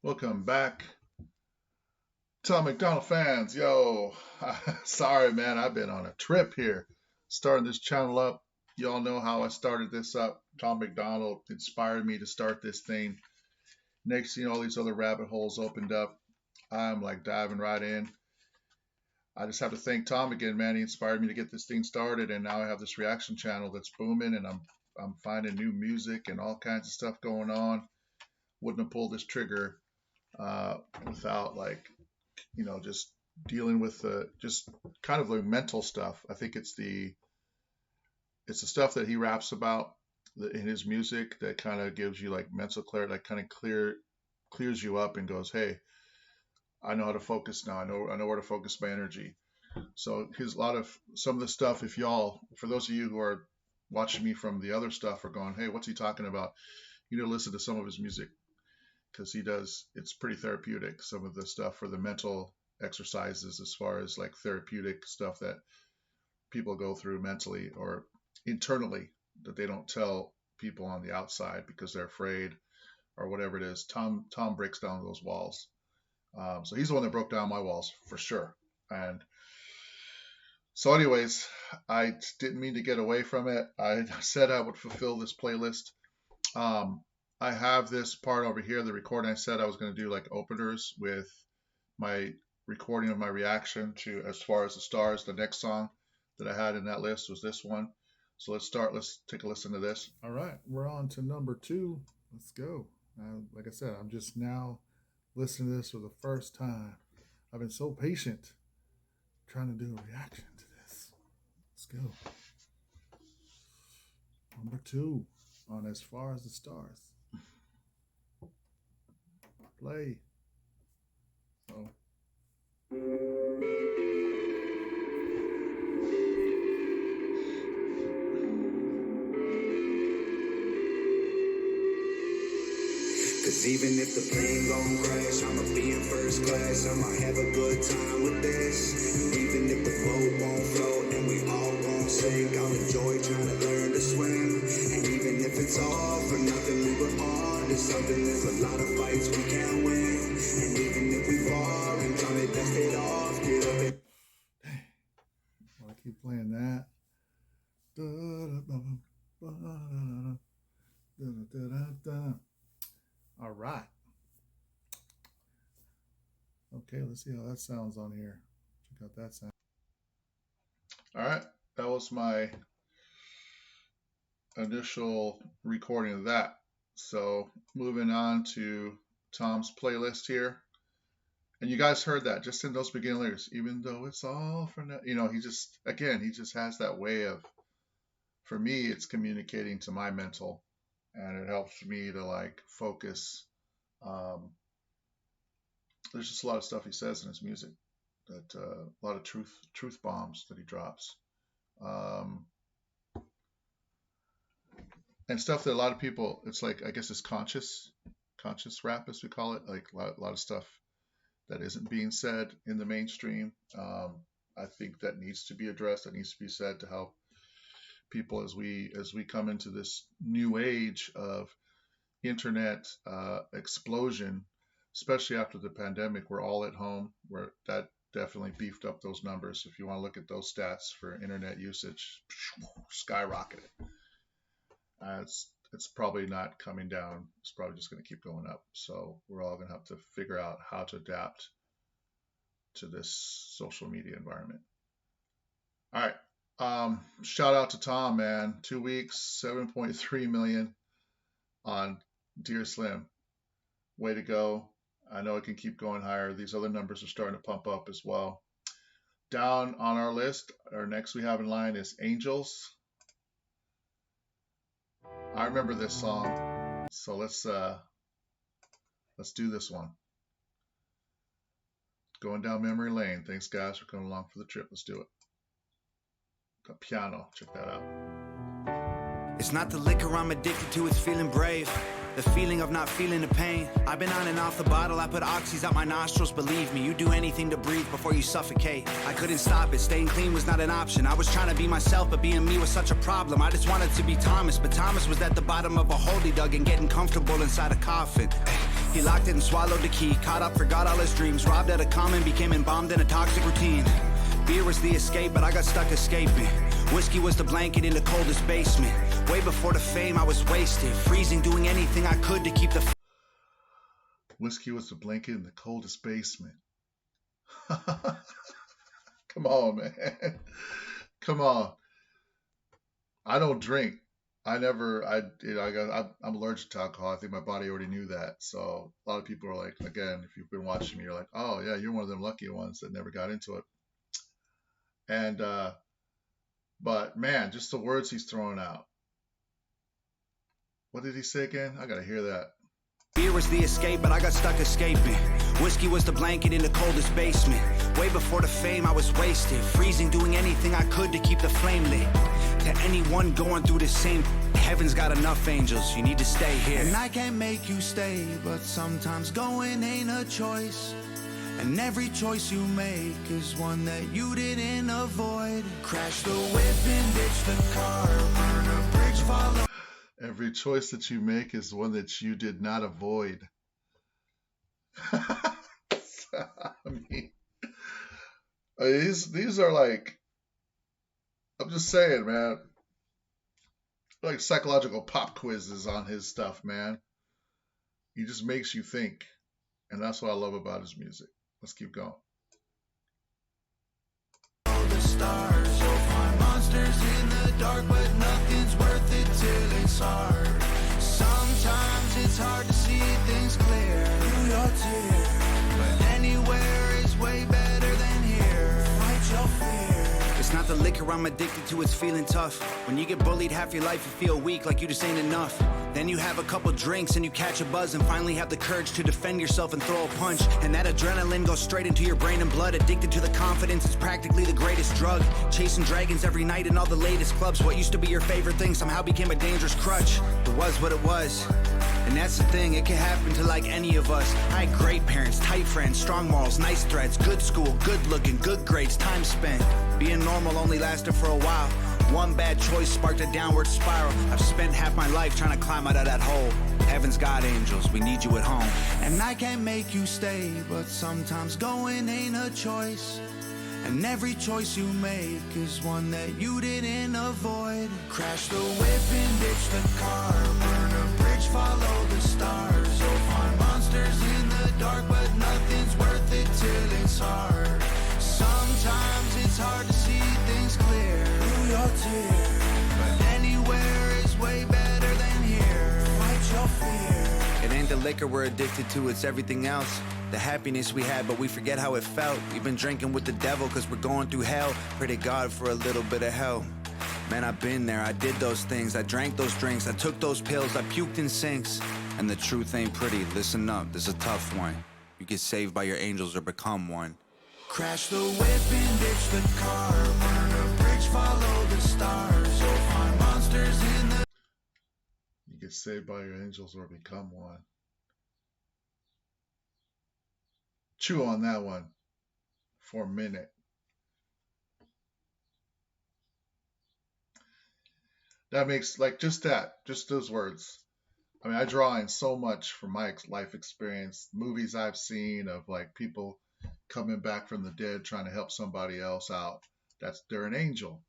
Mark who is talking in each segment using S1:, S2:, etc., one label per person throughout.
S1: Welcome back, Tom MacDonald fans. Yo, sorry, man. I've been on a trip here, starting this channel up. Y'all know how I started this up. Tom MacDonald inspired me to start this thing. Next thing you know, all these other rabbit holes opened up. I'm like diving right in. I just have to thank Tom again, man. He inspired me to get this thing started, and now I have this reaction channel that's booming, and I'm finding new music and all kinds of stuff going on. Wouldn't have pulled this trigger without just dealing with the just kind of the mental stuff. I think it's the stuff that he raps about in his music that kind of gives you like mental clarity, like kind of clears you up and goes, hey, I know how to focus now. I know where to focus my energy. So here's a lot of some of the stuff. If y'all, for those of you who are watching me from the other stuff, are going, hey, what's he talking about? You need to listen to some of his music because it's pretty therapeutic. Some of the stuff for the mental exercises, as far as like therapeutic stuff that people go through mentally or internally that they don't tell people on the outside because they're afraid or whatever it is. Tom breaks down those walls. So he's the one that broke down my walls for sure. And so, anyways, I didn't mean to get away from it. I said I would fulfill this playlist. I have this part over here, the recording. I said I was going to do like openers with my recording of my reaction to As Far as the Stars. The next song that I had in that list was this one. So let's start. Let's take a listen to this.
S2: All right, we're on to number two. Let's go. Like I said, I'm just now listening to this for the first time. I've been so patient trying to do a reaction to this. Let's go. Number two on As Far as the Stars. Play. So.
S3: Cause even if the plane gon' crash, I'ma be in first class, I'ma have a good time with this. And even if the boat won't float and we all gon' sink, I'll enjoy trying to learn to swim. And even if it's all for nothing, we were on to something. There's a lot of fights we can't win. And even if we fall and try to dust it off, get up and
S2: I keep playing that. All right. Okay, let's see how that sounds on here. Check out that sound.
S1: All right, that was my initial recording of that. So moving on to Tom's playlist here. And you guys heard that just in those beginning lyrics, even though it's all for now. He just has that way of, for me, it's communicating to my mental, and it helps me to like focus. There's just a lot of stuff he says in his music, that a lot of truth bombs that he drops, and stuff that a lot of people, it's like, I guess it's conscious rap, as we call it, like a lot of stuff that isn't being said in the mainstream. I think that needs to be addressed, that needs to be said to help people as we come into this new age of internet explosion, especially after the pandemic. We're all at home, where that definitely beefed up those numbers. If you want to look at those stats for internet usage, skyrocketed. It's probably not coming down. It's probably just going to keep going up. So we're all going to have to figure out how to adapt to this social media environment. All right. Shout out to Tom, man. 2 weeks, 7.3 million on Dear Slim. Way to go. I know it can keep going higher. These other numbers are starting to pump up as well. Down on our list, our next we have in line is Angels. I remember this song, so let's do this one. Going down memory lane. Thanks, guys, for coming along for the trip. Let's do it. Got piano. Check that out.
S3: it's not the liquor I'm addicted to, it's feeling brave. The feeling of not feeling the pain. I've been on and off the bottle, I put oxys out my nostrils. Believe me, you do anything to breathe before you suffocate. I couldn't stop it, staying clean was not an option. I was trying to be myself, but being me was such a problem. I just wanted to be Thomas, but Thomas was at the bottom of a hole he dug and getting comfortable inside a coffin. He locked it and swallowed the key, caught up, forgot all his dreams, robbed at a common, became embalmed in a toxic routine. Beer was the escape, but I got stuck escaping. Whiskey was the blanket in the coldest basement. Way before the fame, I was wasted, freezing, doing anything I could to keep the...
S1: Whiskey was the blanket in the coldest basement. Come on, man. Come on. I don't drink. I'm allergic to alcohol. I think my body already knew that. So a lot of people are like, again, if you've been watching me, you're like, oh yeah, you're one of them lucky ones that never got into it. And, but man, just the words he's throwing out. What did he say again? I gotta hear that.
S3: Beer was the escape, but I got stuck escaping. Whiskey was the blanket in the coldest basement. Way before the fame, I was wasted, freezing, doing anything I could to keep the flame lit. To anyone going through the same, heaven's got enough angels, you need to stay here. And I can't make you stay, but sometimes going ain't a choice. And every choice you make is one that you didn't avoid. Crash the whip and ditch the car, burn a bridge, follow.
S1: Every choice that you make is one that you did not avoid. I mean, these are like, I'm just saying, man, like psychological pop quizzes on his stuff, man. He just makes you think. And that's what I love about his music. Let's keep going.
S3: The stars, you'll find monsters in the dark, but nothing's worth it till it's hard. Sometimes it's hard to see things clear through your tears, but anywhere is way better than here. Fight your fear. It's not the liquor I'm addicted to, it's feeling tough. When you get bullied half your life, you feel weak, like you just ain't enough. Then you have a couple drinks and you catch a buzz and finally have the courage to defend yourself and throw a punch. And that adrenaline goes straight into your brain and blood. Addicted to the confidence, it's practically the greatest drug. Chasing dragons every night in all the latest clubs. What used to be your favorite thing somehow became a dangerous crutch. It was what it was. And that's the thing, it can happen to like any of us. I had great parents, tight friends, strong morals, nice threads, good school, good looking, good grades, time spent. Being normal only lasted for a while. One bad choice sparked a downward spiral. I've spent half my life trying to climb out of that hole. Heaven's got angels, we need you at home. And I can't make you stay, but sometimes going ain't a choice. And every choice you make is one that you didn't avoid. Crash the whip and ditch the car, burn a bridge, follow the stars. You'll find monsters in the dark, but nothing's worth it till it's hard. Sometimes it's hard to see things clear through your tears, but anywhere is way better than here. Fight your fear. It ain't the liquor we're addicted to, it's everything else. The happiness we had, but we forget how it felt. We've been drinking with the devil cause we're going through hell. Pray to God for a little bit of help. Man, I've been there, I did those things, I drank those drinks, I took those pills, I puked in sinks. And the truth ain't pretty, listen up, this is a tough one. You get saved by your angels or become one. Crash the whip and ditch the car, burn a bridge, follow the stars. You'll find monsters in the...
S1: You get saved by your angels or become one. Chew on that one for a minute. That makes, like, just those words. I mean, I draw in so much from my life experience, movies I've seen of like people coming back from the dead trying to help somebody else out. They're an angel.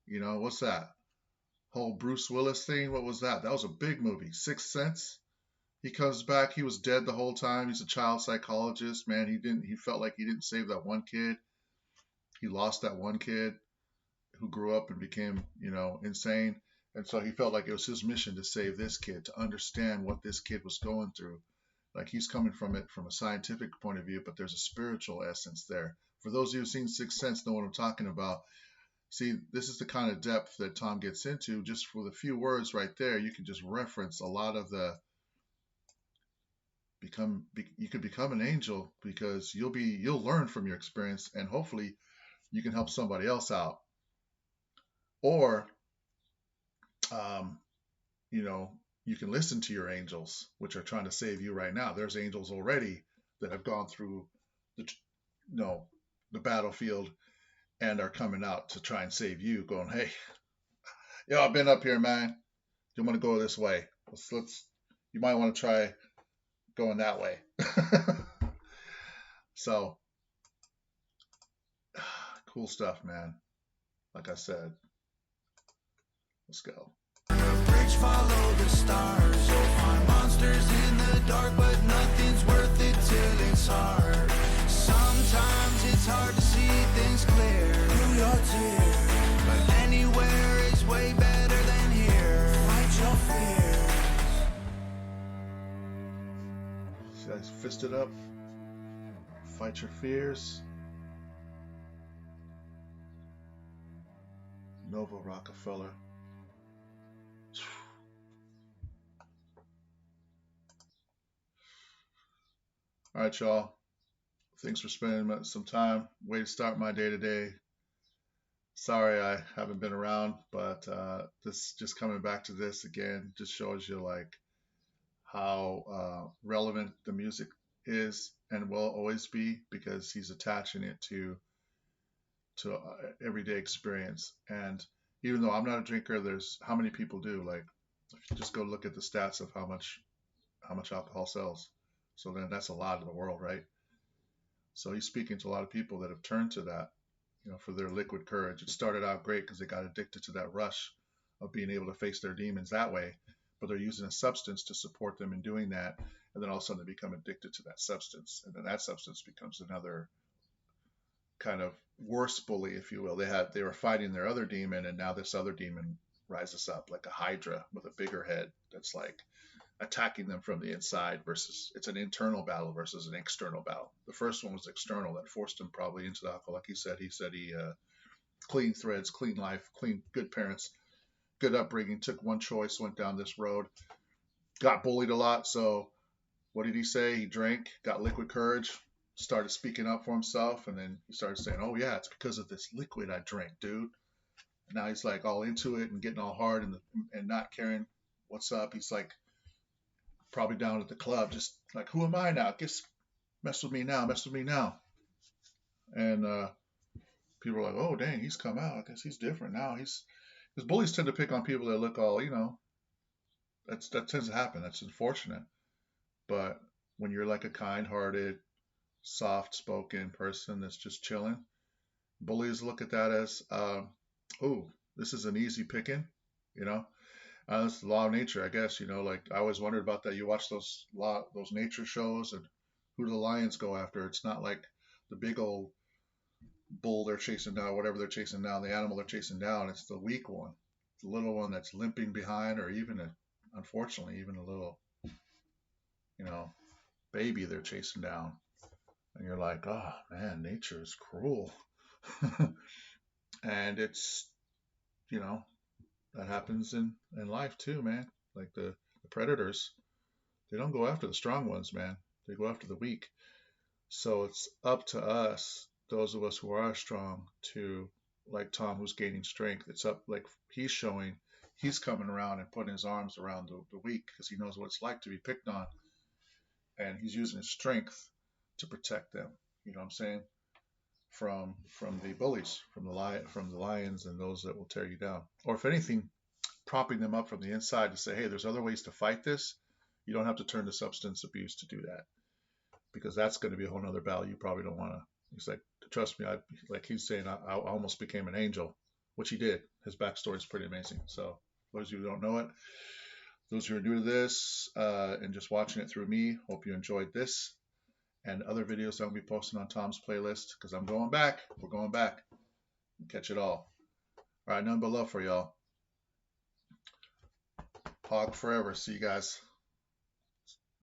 S1: You know, what's that? Whole Bruce Willis thing, what was that? That was a big movie. Sixth Sense. He comes back, he was dead the whole time. He's a child psychologist. Man, he felt like he didn't save that one kid. He lost that one kid who grew up and became, insane. And so he felt like it was his mission to save this kid, to understand what this kid was going through. Like he's coming from it from a scientific point of view, but there's a spiritual essence there. For those of you who've seen Sixth Sense, know what I'm talking about. See, this is the kind of depth that Tom gets into. Just for the few words right there, you can just reference a lot of the you could become an angel because you'll learn from your experience and hopefully you can help somebody else out. Or, you can listen to your angels, which are trying to save you right now. There's angels already that have gone through the, the battlefield and are coming out to try and save you, going, hey, yo, I've been up here, man. You want to go this way? Let's. You might want to try going that way. So, cool stuff, man. Like I said, let's go.
S3: Bridge, follow the stars. You'll find monsters in the dark, but nothing's worth it till it's hard. Sometimes it's hard to see things clear through your tears, but anywhere is way better than here. Fight your fears.
S1: See, I fisted up. Fight your fears. Nova Rockefeller. All right, y'all. Thanks for spending some time. Way to start my day today. Sorry I haven't been around, but this just coming back to this again just shows you like how relevant the music is and will always be, because he's attaching it to everyday experience. And even though I'm not a drinker, there's how many people do. Like, if you just go look at the stats of how much alcohol sells. So then that's a lot in the world, right? So he's speaking to a lot of people that have turned to that, for their liquid courage. It started out great because they got addicted to that rush of being able to face their demons that way, but they're using a substance to support them in doing that. And then all of a sudden they become addicted to that substance. And then that substance becomes another kind of worse bully, if you will. They were fighting their other demon, and now this other demon rises up like a hydra with a bigger head that's like attacking them from the inside, versus it's an internal battle versus an external battle. The first one was external that forced him probably into the alcohol. Like he said he clean threads, clean life, clean, good parents, good upbringing, took one choice, went down this road, got bullied a lot. So what did he say? He drank, got liquid courage, started speaking up for himself, and then he started saying, oh yeah, it's because of this liquid I drank, dude. And now he's like all into it and getting all hard and not caring what's up. He's like probably down at the club, just like, who am I now? Guess mess with me now. And people are like, oh dang, he's come out. I guess he's different now. Because bullies tend to pick on people that look all, that tends to happen. That's unfortunate. But when you're like a kind-hearted, soft-spoken person that's just chilling, bullies look at that as, oh, this is an easy picking, It's the law of nature, I guess. Like I always wondered about that. You watch those nature shows, and who do the lions go after? It's not like the big old bull they're chasing down, whatever they're chasing down, the animal they're chasing down. It's the weak one, the little one that's limping behind, or even unfortunately, even a little, baby they're chasing down. And you're like, oh man, nature is cruel. And it's, that happens in life too, man. Like the predators, they don't go after the strong ones, man. They go after the weak. So it's up to us, those of us who are strong, to, like Tom, who's gaining strength. It's up, like he's showing, he's coming around and putting his arms around the weak, because he knows what it's like to be picked on. And he's using his strength to protect them. You know what I'm saying? From the bullies, from the lions and those that will tear you down. Or if anything, propping them up from the inside to say, hey, there's other ways to fight this. You don't have to turn to substance abuse to do that, because that's going to be a whole other battle you probably don't want to. He's like, trust me, like he's saying, I almost became an angel, which he did. His backstory is pretty amazing. So those of you who don't know it, those who are new to this and just watching it through me, hope you enjoyed this and other videos I'll be posting on Tom's playlist, because I'm going back. We're going back. Catch it all. All right, none but love for y'all. Hog forever. See you guys.